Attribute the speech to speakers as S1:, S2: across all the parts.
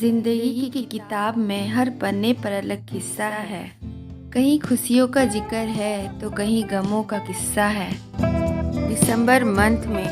S1: जिंदगी की किताब में हर पन्ने पर अलग किस्सा है। कहीं खुशियों का जिक्र है तो कहीं गमों का किस्सा है। दिसंबर मंथ में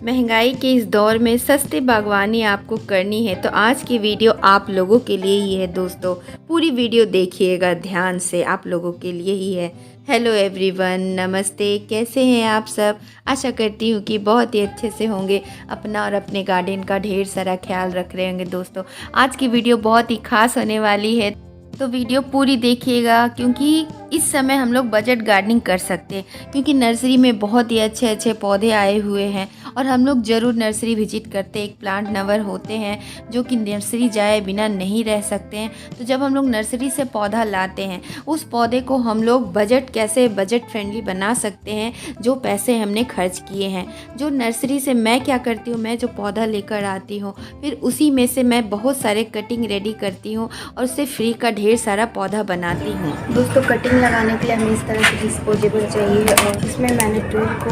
S1: महंगाई के इस दौर में सस्ते बागवानी आपको करनी है तो आज की वीडियो आप लोगों के लिए ही है दोस्तों। पूरी वीडियो देखिएगा ध्यान से, आप लोगों के लिए ही है। हेलो एवरीवन, नमस्ते, कैसे हैं आप सब। आशा करती हूँ कि बहुत ही अच्छे से होंगे, अपना और अपने गार्डन का ढेर सारा ख्याल रख रहे होंगे दोस्तों। आज की वीडियो बहुत ही खास होने वाली है तो वीडियो पूरी देखिएगा, क्योंकि इस समय हम लोग बजट गार्डनिंग कर सकते हैं, क्योंकि नर्सरी में बहुत ही अच्छे अच्छे पौधे आए हुए हैं और हम लोग ज़रूर नर्सरी विजिट करते हैं। एक प्लांट लवर होते हैं जो कि नर्सरी जाए बिना नहीं रह सकते हैं। तो जब हम लोग नर्सरी से पौधा लाते हैं, उस पौधे को हम लोग बजट फ्रेंडली बना सकते हैं। जो पैसे हमने खर्च किए हैं, जो नर्सरी से मैं क्या करती हूँ, मैं जो पौधा लेकर आती हूँ फिर उसी में से मैं बहुत सारे कटिंग रेडी करती हूँ और उससे फ्री का ढेर सारा पौधा बनाती हूँ दोस्तों। कटिंग लगाने के लिए हमें इस तरह से डिस्पोजेबल चाहिए और इसमें मैंने टूल को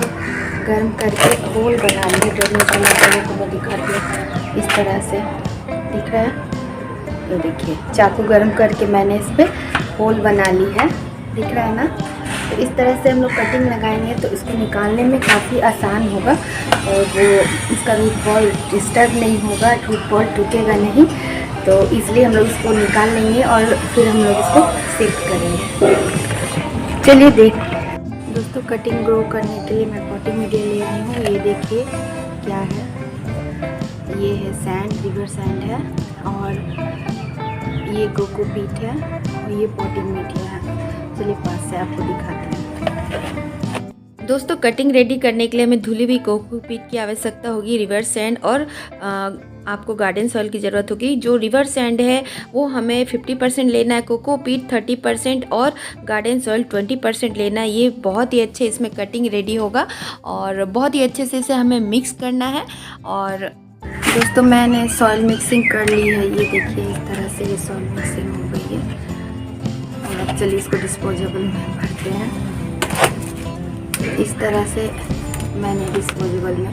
S1: गर्म करके होल बना लिए। ड्रिल मसाला चाहिए तो मैं दिखाती हूँ, इस तरह से दिख रहा है। ये देखिए, चाकू गर्म करके मैंने इस पर होल बना ली है, दिख रहा है ना। तो इस तरह से हम लोग कटिंग लगाएंगे तो इसको निकालने में काफ़ी आसान होगा और वो इसका रूट बॉल डिस्टर्ब नहीं होगा, रूट बॉल टूटेगा नहीं। तो इसलिए हम लोग इसको निकाल लेंगे और फिर हम लोग इसको शिफ्ट करेंगे। चलिए देख दोस्तों, कटिंग ग्रो करने के लिए मैं पॉटिंग मीडिया ले आई हूँ। ये देखिए क्या है, ये है सैंड, रिवर सैंड है और ये कोकोपीट है और ये पॉटिंग मीडिया है। चलिए पास से आपको दिखाते हैं दोस्तों। कटिंग रेडी करने के लिए हमें धुली हुई कोकोपीट की आवश्यकता होगी, रिवर सैंड और आपको गार्डन सॉइल की ज़रूरत होगी। जो रिवर सैंड है वो हमें 50% लेना है, कोकोपीट 30% और गार्डन सॉइल 20% लेना है। ये बहुत ही अच्छे इसमें कटिंग रेडी होगा और बहुत ही अच्छे से इसे हमें मिक्स करना है। और दोस्तों मैंने सॉइल मिक्सिंग कर ली है, ये देखिए इस तरह से ये सॉइल मिक्सिंग हो गई है। और अब चलिए इसको डिस्पोजेबल में भरते हैं। इस तरह से मैंने डिस्पोजेबल में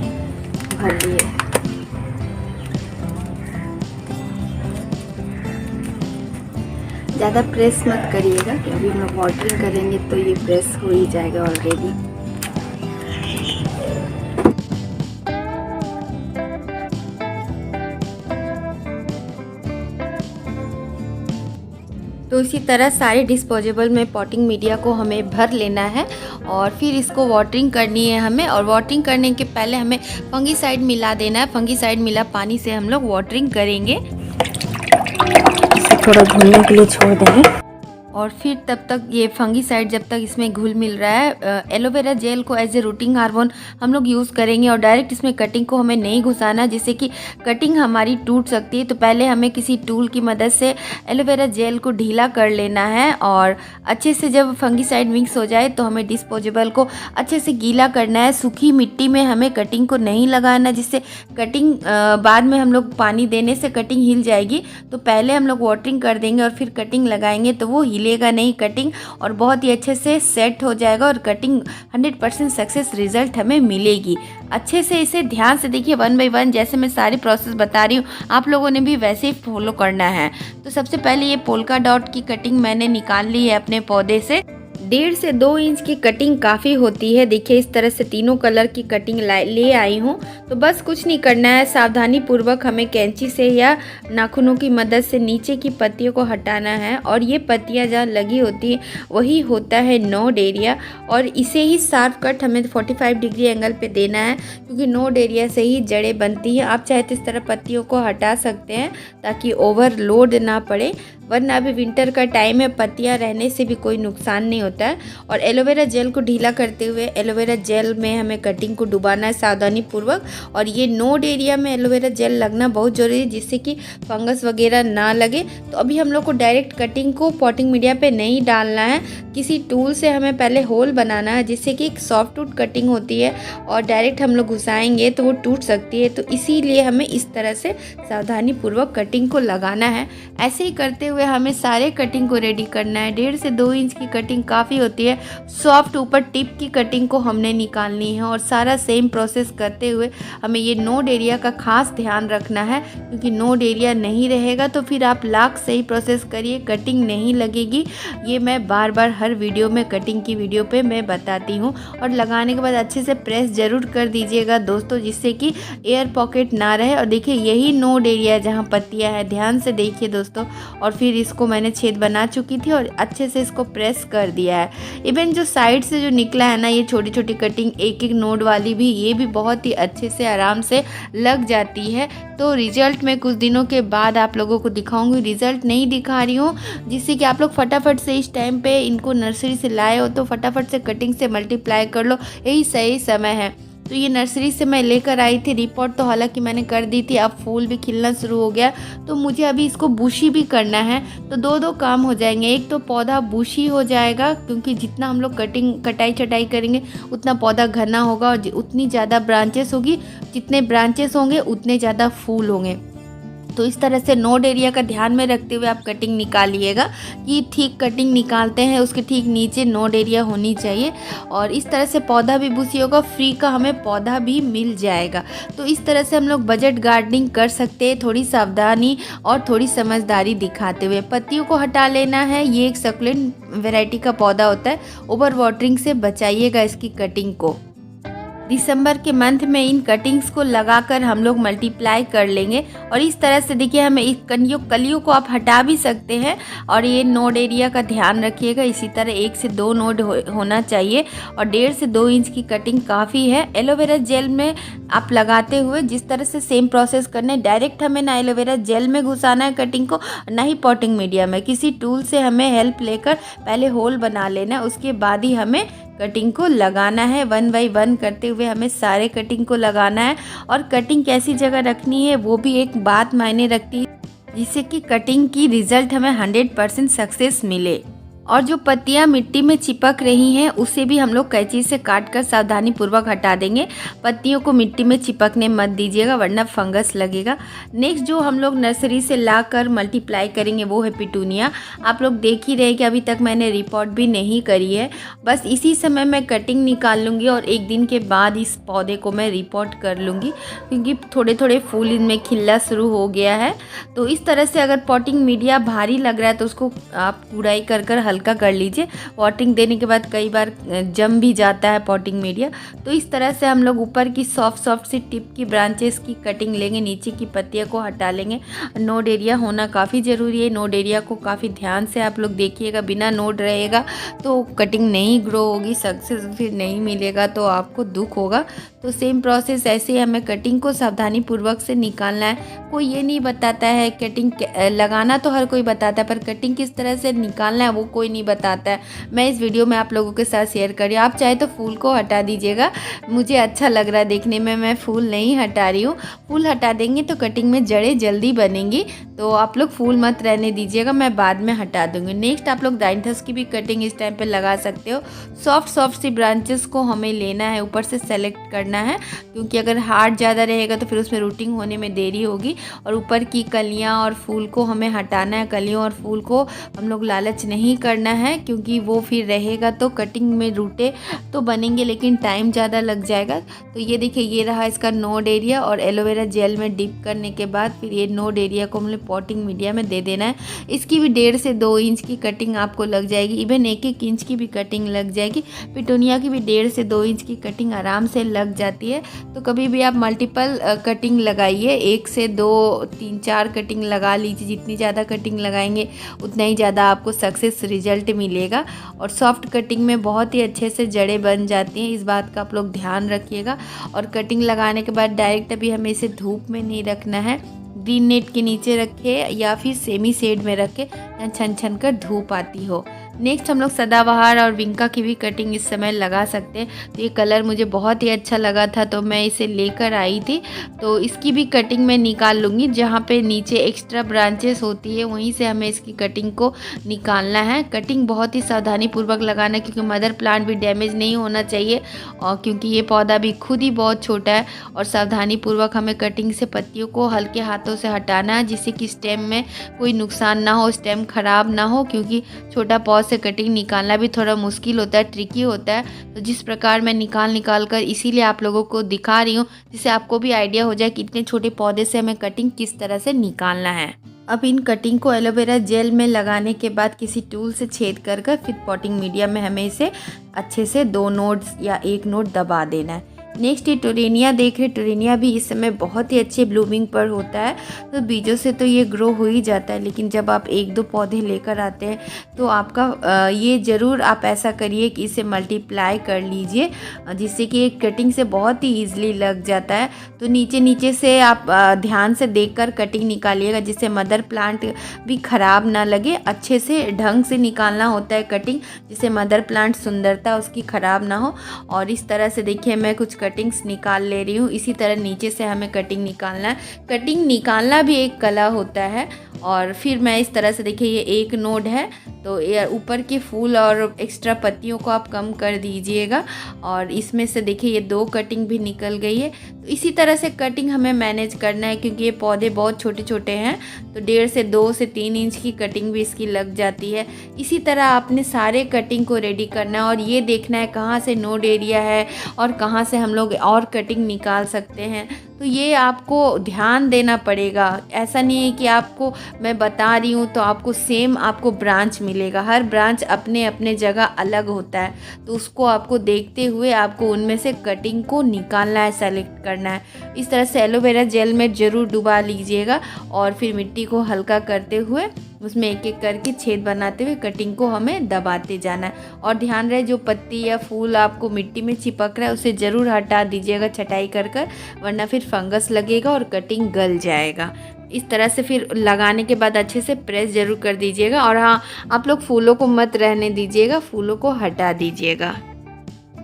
S1: भर लिए। ज़्यादा प्रेस मत करिएगा, क्योंकि हम लोग वाटरिंग करेंगे तो ये प्रेस हो ही जाएगा ऑलरेडी। तो इसी तरह सारे डिस्पोजेबल में पॉटिंग मीडिया को हमें भर लेना है और फिर इसको वाटरिंग करनी है हमें। और वाटरिंग करने के पहले हमें फंगीसाइड मिला देना है। फंगीसाइड मिला पानी से हम लोग वाटरिंग करेंगे। इसे थोड़ा घुलने के लिए छोड़ देंगे और फिर तब तक ये फंगीसाइड जब तक इसमें घुल मिल रहा है, एलोवेरा जेल को एज ए रूटिंग हार्मोन हम लोग यूज़ करेंगे और डायरेक्ट इसमें कटिंग को हमें नहीं घुसाना, जिससे कि कटिंग हमारी टूट सकती है। तो पहले हमें किसी टूल की मदद से एलोवेरा जेल को ढीला कर लेना है और अच्छे से जब फंगीसाइड मिक्स हो जाए तो हमें डिस्पोजेबल को अच्छे से गीला करना है। सूखी मिट्टी में हमें कटिंग को नहीं लगाना, जिससे कटिंग बाद में हम लोग पानी देने से कटिंग हिल जाएगी। तो पहले हम लोग वाटरिंग कर देंगे और फिर कटिंग लगाएंगे तो वो लेगा नहीं कटिंग और बहुत ही अच्छे से सेट हो जाएगा और कटिंग 100% सक्सेस रिजल्ट हमें मिलेगी। अच्छे से इसे ध्यान से देखिए, 1 बाय 1 जैसे मैं सारी प्रोसेस बता रही हूँ आप लोगों ने भी वैसे ही फॉलो करना है। तो सबसे पहले ये पोल्का डॉट की कटिंग मैंने निकाल ली है अपने पौधे से। 1.5 से 2 इंच की कटिंग काफ़ी होती है। देखिए इस तरह से तीनों कलर की कटिंग ले आई हूँ। तो बस कुछ नहीं करना है, सावधानी पूर्वक हमें कैंची से या नाखूनों की मदद से नीचे की पत्तियों को हटाना है। और ये पत्तियाँ जहाँ लगी होती है वही होता है नोड एरिया और इसे ही शार्प कट हमें 45 डिग्री एंगल पे देना है, क्योंकि नोड एरिया से ही जड़ें बनती हैं। आप चाहे तो इस तरह पत्तियों को हटा सकते हैं ताकि ओवरलोड ना पड़े, वरना अभी विंटर का टाइम है, पत्तियां रहने से भी कोई नुकसान नहीं होता है। और एलोवेरा जेल को ढीला करते हुए एलोवेरा जेल में हमें कटिंग को डुबाना है सावधानी पूर्वक। और ये नोड एरिया में एलोवेरा जेल लगना बहुत ज़रूरी है, जिससे कि फंगस वगैरह ना लगे। तो अभी हम लोग को डायरेक्ट कटिंग को पॉटिंग मीडिया पे नहीं डालना है, किसी टूल से हमें पहले होल बनाना है, जिससे कि एक सॉफ्ट टूट कटिंग होती है और डायरेक्ट हम लोग घुसाएंगे तो वो टूट सकती है। तो इसीलिए हमें इस तरह से सावधानी पूर्वक कटिंग को लगाना है। ऐसे ही करते हुए हमें सारे कटिंग को रेडी करना है। 1.5 से 2 इंच की कटिंग काफ़ी होती है। सॉफ्ट ऊपर टिप की कटिंग को हमने निकालनी है और सारा सेम प्रोसेस करते हुए हमें ये नोड एरिया का खास ध्यान रखना है, क्योंकि नोड एरिया नहीं रहेगा तो फिर आप लाख सही प्रोसेस करिए, कटिंग नहीं लगेगी। ये मैं बार बार हर वीडियो में कटिंग की वीडियो पे मैं बताती हूँ। और लगाने के बाद अच्छे से प्रेस ज़रूर कर दीजिएगा दोस्तों, जिससे कि एयर पॉकेट ना रहे। और देखिए यही नोड एरिया जहाँ पत्तियाँ है, ध्यान से देखिए दोस्तों। और फिर इसको मैंने छेद बना चुकी थी और अच्छे से इसको प्रेस कर दिया है। इवन जो साइड से जो निकला है ना, ये छोटी छोटी कटिंग एक एक नोड वाली भी, ये भी बहुत ही अच्छे से आराम से लग जाती है। तो रिजल्ट मैं कुछ दिनों के बाद आप लोगों को दिखाऊंगी। रिजल्ट नहीं दिखा रही हूँ जिससे कि आप लोग फटाफट से इस टाइम पे इनको नर्सरी से लाए हो तो फटाफट से कटिंग से मल्टीप्लाई कर लो, यही सही समय है। तो ये नर्सरी से मैं लेकर आई थी, रिपोर्ट तो हालांकि मैंने कर दी थी। अब फूल भी खिलना शुरू हो गया, तो मुझे अभी इसको बुशी भी करना है। तो दो काम हो जाएंगे, एक तो पौधा बुशी हो जाएगा, क्योंकि जितना हम लोग कटाई छटाई करेंगे उतना पौधा घना होगा और उतनी ज़्यादा ब्रांचेस होगी, जितने ब्रांचेस होंगे उतने ज़्यादा फूल होंगे। तो इस तरह से नोड एरिया का ध्यान में रखते हुए आप कटिंग निकालिएगा कि ठीक कटिंग निकालते हैं उसके ठीक नीचे नोड एरिया होनी चाहिए। और इस तरह से पौधा भी बुशी होगा, फ्री का हमें पौधा भी मिल जाएगा। तो इस तरह से हम लोग बजट गार्डनिंग कर सकते हैं, थोड़ी सावधानी और थोड़ी समझदारी दिखाते हुए। पत्तियों को हटा लेना है। ये एक सकुलेंट वैरायटी का पौधा होता है, ओवर वाटरिंग से बचाइएगा इसकी कटिंग को। दिसंबर के मंथ में इन कटिंग्स को लगाकर हम लोग मल्टीप्लाई कर लेंगे। और इस तरह से देखिए हमें इस कलियों को आप हटा भी सकते हैं। और ये नोड एरिया का ध्यान रखिएगा, इसी तरह 1 से 2 नोड होना चाहिए। और 1.5 से 2 इंच की कटिंग काफ़ी है। एलोवेरा जेल में आप लगाते हुए जिस तरह से सेम प्रोसेस करना है, डायरेक्ट हमें ना एलोवेरा जेल में घुसाना है कटिंग को, ना ही पॉटिंग मीडिया में। किसी टूल से हमें हेल्प लेकर पहले होल बना लेना है, उसके बाद ही हमें कटिंग को लगाना है। 1 बाय 1 करते हुए हमें सारे कटिंग को लगाना है। और कटिंग कैसी जगह रखनी है वो भी एक बात मायने रखती है, जिससे कि कटिंग की रिजल्ट हमें 100% सक्सेस मिले। और जो पत्तियां मिट्टी में चिपक रही हैं उसे भी हम लोग कैंची से काटकर सावधानी पूर्वक हटा देंगे। पत्तियों को मिट्टी में चिपकने मत दीजिएगा, वरना फंगस लगेगा। नेक्स्ट जो हम लोग नर्सरी से लाकर मल्टीप्लाई करेंगे वो है पिटूनिया। आप लोग देख ही रहे कि अभी तक मैंने रिपोर्ट भी नहीं करी है, बस इसी समय मैं कटिंग निकाल लूँगी और 1 दिन के बाद इस पौधे को मैं रिपोर्ट कर लूँगी, क्योंकि थोड़े थोड़े फूल इनमें खिलना शुरू हो गया है। तो इस तरह से अगर पॉटिंग मीडिया भारी लग रहा है तो उसको आप कूड़ाई कर हल्का कर लीजिए। वाटरिंग देने के बाद कई बार जम भी जाता है पॉटिंग मीडिया। तो इस तरह से हम लोग ऊपर की सॉफ्ट सी टिप की ब्रांचेस की कटिंग लेंगे, नीचे की पत्तियों को हटा लेंगे। नोड एरिया होना काफ़ी ज़रूरी है। नोड एरिया को काफ़ी ध्यान से आप लोग देखिएगा, बिना नोड रहेगा तो कटिंग नहीं ग्रो होगी, सक्सेस फिर नहीं मिलेगा तो आपको दुख होगा। तो सेम प्रोसेस ऐसे हमें कटिंग को सावधानी पूर्वक से निकालना है। कोई ये नहीं बताता है कटिंग लगाना, तो हर कोई बताता है, पर कटिंग किस तरह से निकालना है वो कोई नहीं बताता है। मैं इस वीडियो में आप लोगों के साथ शेयर कर रही हूँ। आप चाहे तो फूल को हटा दीजिएगा, मुझे अच्छा लग रहा है देखने में। मैं फूल नहीं हटा रही हूँ, फूल हटा देंगे तो कटिंग में जड़ें जल्दी बनेंगी, तो आप लोग फूल मत रहने दीजिएगा, मैं बाद में हटा दूँगी। नेक्स्ट आप लोग डाइंथस की भी कटिंग इस टाइम पर लगा सकते हो। सॉफ्ट सी ब्रांचेस को हमें लेना है, ऊपर से सेलेक्ट करना है, क्योंकि अगर हार्ड ज़्यादा रहेगा तो फिर उसमें रूटिंग होने में देरी होगी। और ऊपर की कलियाँ और फूल को हमें हटाना है। कलियों और फूल को हम लोग लालच नहीं करना है, क्योंकि वो फिर रहेगा तो कटिंग में रूटे तो बनेंगे लेकिन टाइम ज़्यादा लग जाएगा। तो ये देखिए ये रहा इसका नोड एरिया। और एलोवेरा जेल में डिप करने के बाद फिर ये नोड एरिया को हमने पॉटिंग मीडिया में दे देना है। इसकी भी 1.5 से 2 इंच की कटिंग आपको लग जाएगी, इवन 1-1 इंच की भी कटिंग लग जाएगी। पिटूनिया की भी 1.5 से 2 इंच की कटिंग आराम से लग जाती है। तो कभी भी आप मल्टीपल कटिंग लगाइए, 1 से 2, 3, 4 कटिंग लगा लीजिए। जितनी ज़्यादा कटिंग लगाएंगे उतना ही ज़्यादा आपको सक्सेस रिजल्ट मिलेगा। और सॉफ्ट कटिंग में बहुत ही अच्छे से जड़ें बन जाती हैं, इस बात का आप लोग ध्यान रखिएगा। और कटिंग लगाने के बाद डायरेक्ट अभी हमें इसे धूप में नहीं रखना है, ग्रीन नेट के नीचे रखे या फिर सेमी शेड में रखे, छन छन कर धूप आती हो। नेक्स्ट हम लोग सदाबहार और विंका की भी कटिंग इस समय लगा सकते हैं। तो ये कलर मुझे बहुत ही अच्छा लगा था तो मैं इसे लेकर आई थी। तो इसकी भी कटिंग मैं निकाल लूँगी। जहाँ पे नीचे एक्स्ट्रा ब्रांचेस होती है वहीं से हमें इसकी कटिंग को निकालना है। कटिंग बहुत ही सावधानी पूर्वक लगाना क्योंकि मदर प्लांट भी डैमेज नहीं होना चाहिए और क्योंकि ये पौधा भी खुद ही बहुत छोटा है। और सावधानी पूर्वक हमें कटिंग से पत्तियों को हल्के हाथों से हटाना है जिससे कि स्टेम में कोई नुकसान ना हो, स्टेम खराब ना हो, क्योंकि छोटा पॉट से कटिंग निकालना भी थोड़ा मुश्किल होता है, ट्रिकी होता है। तो जिस प्रकार मैं निकाल कर इसीलिए आप लोगों को दिखा रही हूँ जिससे आपको भी आइडिया हो जाए कि इतने छोटे पौधे से हमें कटिंग किस तरह से निकालना है। अब इन कटिंग को एलोवेरा जेल में लगाने के बाद किसी टूल से छेद कर फिर पॉटिंग मीडियम में हमें इसे अच्छे से 2 नोड्स या 1 नोड दबा देना है। नेक्स्ट ये टोरेनिया देख रहे, टोरेनिया भी इस समय बहुत ही अच्छे ब्लूमिंग पर होता है। तो बीजों से तो ये ग्रो हो ही जाता है, लेकिन जब आप 1-2 पौधे लेकर आते हैं तो आपका ये ज़रूर आप ऐसा करिए कि इसे मल्टीप्लाई कर लीजिए जिससे कि एक कटिंग से बहुत ही ईजिली लग जाता है। तो नीचे से आप ध्यान से देखकर कटिंग निकालिएगा जिससे मदर प्लांट भी ख़राब ना लगे। अच्छे से ढंग से निकालना होता है कटिंग जिससे मदर प्लांट सुंदरता उसकी ख़राब ना हो। और इस तरह से देखिए मैं कुछ कटिंग्स निकाल ले रही हूँ। इसी तरह नीचे से हमें कटिंग निकालना है। कटिंग निकालना भी एक कला होता है। और फिर मैं इस तरह से देखिए ये 1 नोड है तो ये ऊपर के फूल और एक्स्ट्रा पत्तियों को आप कम कर दीजिएगा। और इसमें से देखिए ये 2 कटिंग भी निकल गई है। तो इसी तरह से कटिंग हमें मैनेज करना है क्योंकि ये पौधे बहुत छोटे छोटे हैं तो 1.5 से 2 से 3 इंच की कटिंग भी इसकी लग जाती है। इसी तरह आपने सारे कटिंग को रेडी करना है और ये देखना है कहाँ से नोड एरिया है और कहाँ से हम लोग और कटिंग निकाल सकते हैं। तो ये आपको ध्यान देना पड़ेगा। ऐसा नहीं है कि आपको मैं बता रही हूँ तो आपको सेम आपको ब्रांच मिलेगा। हर ब्रांच अपने अपने जगह अलग होता है तो उसको आपको देखते हुए आपको उनमें से कटिंग को निकालना है, सेलेक्ट करना है। इस तरह से एलोवेरा जेल में ज़रूर डुबा लीजिएगा और फिर मिट्टी को हल्का करते हुए उसमें एक एक करके छेद बनाते हुए कटिंग को हमें दबाते जाना है। और ध्यान रहे जो पत्ती या फूल आपको मिट्टी में चिपक रहा है उसे ज़रूर हटा दीजिएगा छटाई कर वरना फिर फंगस लगेगा और कटिंग गल जाएगा। इस तरह से फिर लगाने के बाद अच्छे से प्रेस ज़रूर कर दीजिएगा। और हाँ, आप लोग फूलों को मत रहने दीजिएगा, फूलों को हटा दीजिएगा।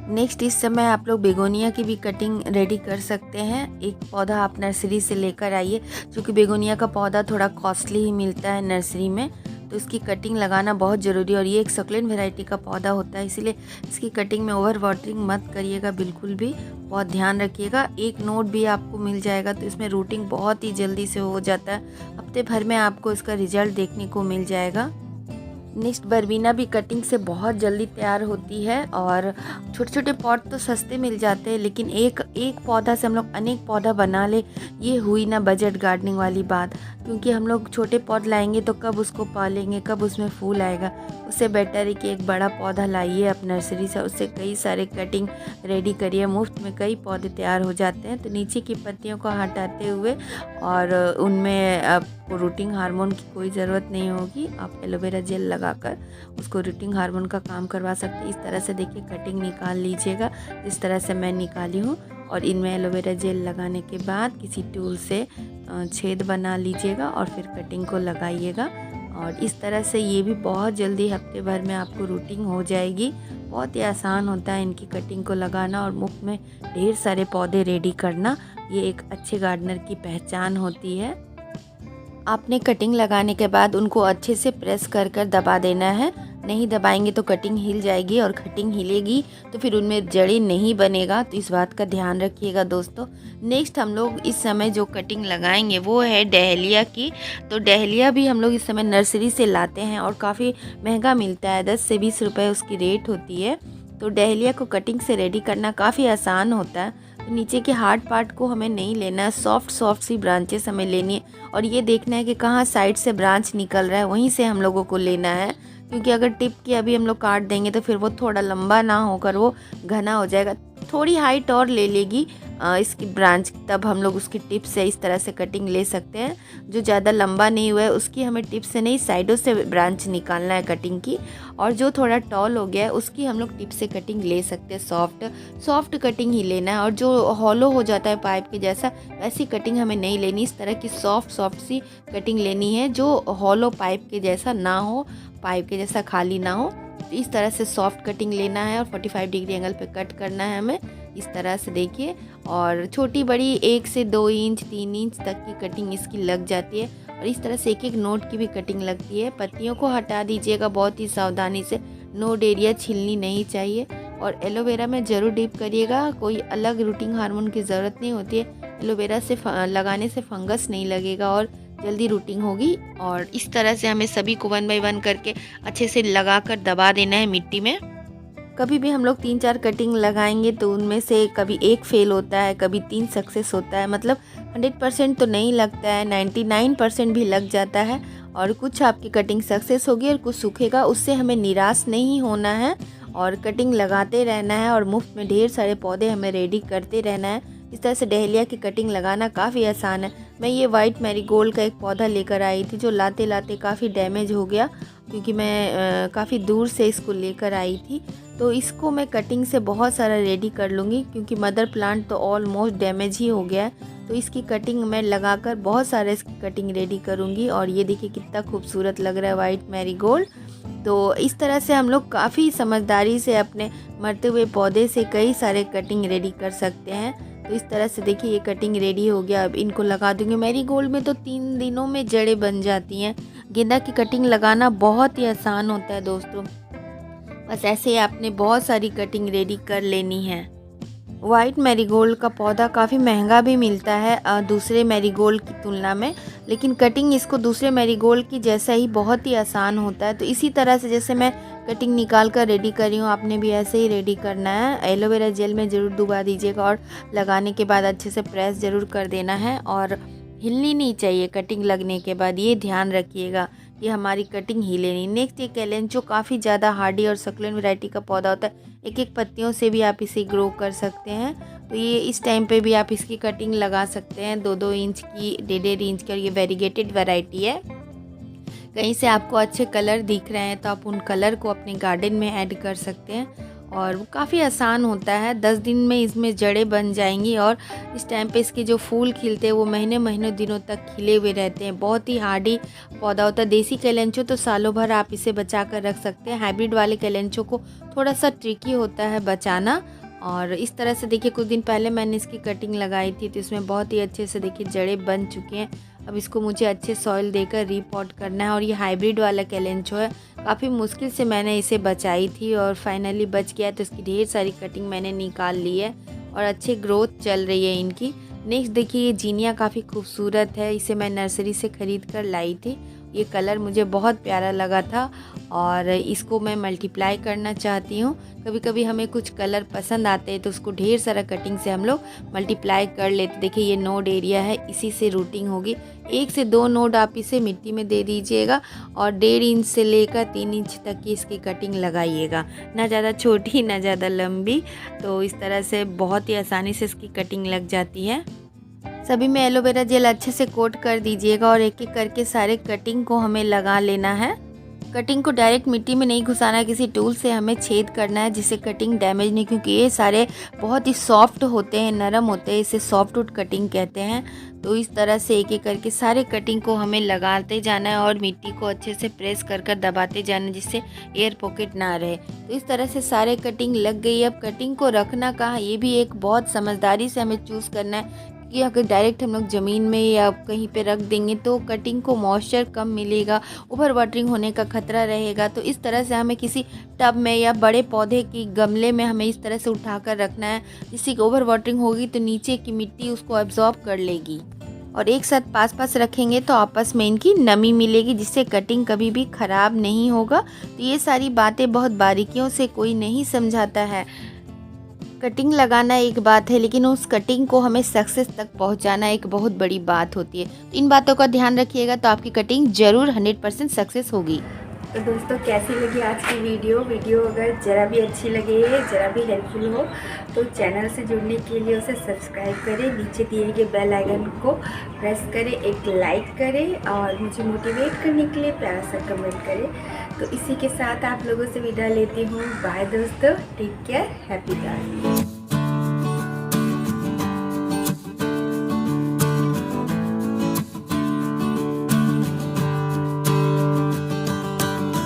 S1: नेक्स्ट इस समय आप लोग बेगोनिया की भी कटिंग रेडी कर सकते हैं। एक पौधा आप नर्सरी से लेकर आइए क्योंकि बेगोनिया का पौधा थोड़ा कॉस्टली ही मिलता है नर्सरी में, तो इसकी कटिंग लगाना बहुत ज़रूरी है। और ये एक सक्लेंट वैरायटी का पौधा होता है इसलिए इसकी कटिंग में ओवर वाटरिंग मत करिएगा बिल्कुल भी, बहुत ध्यान रखिएगा। 1 नोड भी आपको मिल जाएगा तो इसमें रूटिंग बहुत ही जल्दी से हो जाता है। हफ्ते भर में आपको इसका रिजल्ट देखने को मिल जाएगा। नेक्स्ट बरबीना भी कटिंग से बहुत जल्दी तैयार होती है और छोटे छोटे पॉट तो सस्ते मिल जाते हैं लेकिन एक पौधा से हम लोग अनेक पौधा बना ले, ये हुई ना बजट गार्डनिंग वाली बात। क्योंकि हम लोग छोटे पौध लाएंगे तो कब उसको पालेंगे, कब उसमें फूल आएगा। उससे बेटर है कि एक बड़ा पौधा लाइए आप नर्सरी से, उससे कई सारे कटिंग रेडी करिए, मुफ्त में कई पौधे तैयार हो जाते हैं। तो नीचे की पत्तियों को हटाते हुए और उनमें आपको रूटिंग हार्मोन की कोई ज़रूरत नहीं होगी। आप एलोवेरा जेल लगाकर उसको रूटिंग हार्मोन का काम करवा सकते हैं। इस तरह से देखिए कटिंग निकाल लीजिएगा जिस तरह से मैं निकाली हूँ। और इनमें एलोवेरा जेल लगाने के बाद किसी टूल से छेद बना लीजिएगा और फिर कटिंग को लगाइएगा। और इस तरह से ये भी बहुत जल्दी हफ्ते भर में आपको रूटिंग हो जाएगी। बहुत ही आसान होता है इनकी कटिंग को लगाना और मुफ्त में ढेर सारे पौधे रेडी करना। ये एक अच्छे गार्डनर की पहचान होती है। आपने कटिंग लगाने के बाद उनको अच्छे से प्रेस कर दबा देना है। नहीं दबाएंगे तो कटिंग हिल जाएगी और कटिंग हिलेगी तो फिर उनमें जड़ी नहीं बनेगा, तो इस बात का ध्यान रखिएगा दोस्तों। नेक्स्ट हम लोग इस समय जो कटिंग लगाएंगे वो है डहेलिया की। तो डहेलिया भी हम लोग इस समय नर्सरी से लाते हैं और काफ़ी महंगा मिलता है, 10 से 20 रुपये उसकी रेट होती है। तो डहेलिया को कटिंग से रेडी करना काफ़ी आसान होता है। तो नीचे के हार्ड पार्ट को हमें नहीं लेना है, सॉफ्ट सी ब्रांचेस हमें लेनी है और ये देखना है कि कहाँ साइड से ब्रांच निकल रहा है, वहीं से हम लोगों को लेना है। क्योंकि अगर टिप की अभी हम लोग काट देंगे तो फिर वो थोड़ा लंबा ना होकर वो घना हो जाएगा। थोड़ी हाइट और ले लेगी इसकी ब्रांच, तब हम लोग उसकी टिप से इस तरह से कटिंग ले सकते हैं। जो ज़्यादा लंबा नहीं हुआ है उसकी हमें टिप से नहीं, साइडों से ब्रांच निकालना है कटिंग की। और जो थोड़ा टॉल हो गया है उसकी हम लोग टिप से कटिंग ले सकते हैं। सॉफ्ट कटिंग ही लेना है। और जो हॉलो हो जाता है पाइप के जैसा, वैसी कटिंग हमें नहीं लेनी। इस तरह की सॉफ्ट सी कटिंग लेनी है जो हॉलो पाइप के जैसा ना हो, पाइप के जैसा खाली ना हो। तो इस तरह से सॉफ्ट कटिंग लेना है और 45 डिग्री एंगल पे कट करना है हमें, इस तरह से देखिए। और छोटी बड़ी 1 से 2 इंच 3 इंच तक की कटिंग इसकी लग जाती है। और इस तरह से एक नोट की भी कटिंग लगती है। पत्तियों को हटा दीजिएगा बहुत ही सावधानी से, नोड एरिया छीलनी नहीं चाहिए। और एलोवेरा में ज़रूर डिप करिएगा, कोई अलग रूटिंग हार्मोन की ज़रूरत नहीं होती है। एलोवेरा से लगाने से फंगस नहीं लगेगा और जल्दी रूटिंग होगी। और इस तरह से हमें सभी को 1 बाय 1 करके अच्छे से लगाकर दबा देना है मिट्टी में। कभी भी हम लोग 3-4 कटिंग लगाएंगे तो उनमें से कभी एक फेल होता है, कभी 3 सक्सेस होता है। मतलब 100% तो नहीं लगता है, 99% भी लग जाता है। और कुछ आपकी कटिंग सक्सेस होगी और कुछ सूखेगा, उससे हमें निराश नहीं होना है और कटिंग लगाते रहना है। और मुफ्त में ढेर सारे पौधे हमें रेडी करते रहना है। इस तरह से डहेलिया की कटिंग लगाना काफ़ी आसान है। मैं ये वाइट मैरीगोल्ड का एक पौधा लेकर आई थी जो लाते लाते काफ़ी डैमेज हो गया, क्योंकि मैं काफ़ी दूर से इसको लेकर आई थी। तो इसको मैं कटिंग से बहुत सारा रेडी कर लूँगी, क्योंकि मदर प्लांट तो ऑलमोस्ट डैमेज ही हो गया है। तो इसकी कटिंग मैं लगाकर बहुत सारे इसकी कटिंग रेडी करूँगी। और ये देखिए कितना खूबसूरत लग रहा है वाइट मैरीगोल्ड। तो इस तरह से हम लोग काफ़ी समझदारी से अपने मरते हुए पौधे से कई सारे कटिंग रेडी कर सकते हैं। तो इस तरह से देखिए ये कटिंग रेडी हो गया। अब इनको लगा दूंगी। मैरीगोल्ड में तो 3 दिनों में जड़ें बन जाती हैं। गेंदा की कटिंग लगाना बहुत ही आसान होता है दोस्तों। बस ऐसे ही आपने बहुत सारी कटिंग रेडी कर लेनी है। वाइट मैरीगोल्ड का पौधा काफ़ी महंगा भी मिलता है दूसरे मैरीगोल्ड की तुलना में, लेकिन कटिंग इसको दूसरे मैरीगोल्ड की जैसा ही बहुत ही आसान होता है। तो इसी तरह से जैसे मैं कटिंग निकाल कर रेडी कर रही हूँ, आपने भी ऐसे ही रेडी करना है। एलोवेरा जेल में ज़रूर डुबा दीजिएगा और लगाने के बाद अच्छे से प्रेस ज़रूर कर देना है। और हिलनी नहीं चाहिए कटिंग लगने के बाद, ये ध्यान रखिएगा कि हमारी कटिंग हिले नहीं। नेक्स्ट ये कैलेंचो काफ़ी ज़्यादा हार्डी और सक्लेंट वैरायटी का पौधा होता है। एक एक पत्तियों से भी आप इसे ग्रो कर सकते हैं। तो ये इस टाइम पे भी आप इसकी कटिंग लगा सकते हैं 2-2 इंच की, 1.5 इंच की। और ये वेरीगेटेड वैरायटी है। कहीं से आपको अच्छे कलर दिख रहे हैं तो आप उन कलर को अपने गार्डन में ऐड कर सकते हैं। और वो काफ़ी आसान होता है। 10 दिन में इसमें जड़ें बन जाएंगी। और इस टाइम पे इसके जो फूल खिलते हैं वो महीने दिनों तक खिले हुए रहते हैं। बहुत ही हार्डी पौधा होता है। देसी कैलेंचो तो सालों भर आप इसे बचा कर रख सकते हैं। हाइब्रिड वाले कैलेंचो को थोड़ा सा ट्रिकी होता है बचाना। और इस तरह से देखिए कुछ दिन पहले मैंने इसकी कटिंग लगाई थी तो इसमें बहुत ही अच्छे से देखिए जड़ें बन चुकी हैं। अब इसको मुझे अच्छे सॉइल देकर रीपॉट करना है। और ये हाइब्रिड वाला कैलेंचो है, काफ़ी मुश्किल से मैंने इसे बचाई थी और फाइनली बच गया। तो इसकी ढेर सारी कटिंग मैंने निकाल ली है और अच्छे ग्रोथ चल रही है इनकी। नेक्स्ट देखिए ये जीनिया काफ़ी खूबसूरत है। इसे मैं नर्सरी से ख़रीद कर लाई थी। ये कलर मुझे बहुत प्यारा लगा था और इसको मैं मल्टीप्लाई करना चाहती हूँ। कभी कभी हमें कुछ कलर पसंद आते हैं तो उसको ढेर सारा कटिंग से हम लोग मल्टीप्लाई कर लेते। देखिए ये नोड एरिया है, इसी से रूटिंग होगी। 1 से 2 नोड आप इसे मिट्टी में दे दीजिएगा और 1.5 इंच से लेकर 3 इंच तक की इसकी कटिंग लगाइएगा, ना ज़्यादा छोटी ना ज़्यादा लंबी। तो इस तरह से बहुत ही आसानी से इसकी कटिंग लग जाती है। सभी में एलोवेरा जेल अच्छे से कोट कर दीजिएगा और एक एक करके सारे कटिंग को हमें लगा लेना है। कटिंग को डायरेक्ट मिट्टी में नहीं घुसाना है, किसी टूल से हमें छेद करना है जिससे कटिंग डैमेज नहीं, क्योंकि ये सारे बहुत ही सॉफ्ट होते हैं, नरम होते हैं, इसे सॉफ्टवुड कटिंग कहते हैं। तो इस तरह से एक एक करके सारे कटिंग को हमें लगाते जाना है और मिट्टी को अच्छे से प्रेस कर कर दबाते जाना है जिससे एयर पॉकेट ना रहे। तो इस तरह से सारे कटिंग लग गई। अब कटिंग को रखना कहाँ, ये भी एक बहुत समझदारी से हमें चूज़ करना है कि अगर डायरेक्ट हम लोग ज़मीन में या कहीं पे रख देंगे तो कटिंग को मॉइस्चर कम मिलेगा, ओवर वाटरिंग होने का खतरा रहेगा। तो इस तरह से हमें किसी टब में या बड़े पौधे की गमले में हमें इस तरह से उठाकर रखना है, जिससे कि ओवर वाटरिंग होगी तो नीचे की मिट्टी उसको एब्जॉर्ब कर लेगी। और एक साथ पास पास रखेंगे तो आपस में इनकी नमी मिलेगी, जिससे कटिंग कभी भी ख़राब नहीं होगा। तो ये सारी बातें बहुत बारीकियों से कोई नहीं समझाता है। कटिंग लगाना एक बात है, लेकिन उस कटिंग को हमें सक्सेस तक पहुंचाना एक बहुत बड़ी बात होती है। इन बातों का ध्यान रखिएगा तो आपकी कटिंग ज़रूर 100% सक्सेस होगी। तो दोस्तों कैसी लगी आज की वीडियो अगर ज़रा भी अच्छी लगे, ज़रा भी हेल्पफुल हो तो चैनल से जुड़ने के लिए उसे सब्सक्राइब करें, नीचे दिए गए बेल आइकन को प्रेस करें, एक लाइक करें और मुझे मोटिवेट करने के लिए प्यारा सा कमेंट करें। तो इसी के साथ आप लोगों से विदा लेती हूँ। बाय दोस्तों, टेक केयर, हैप्पी गार्डनिंग।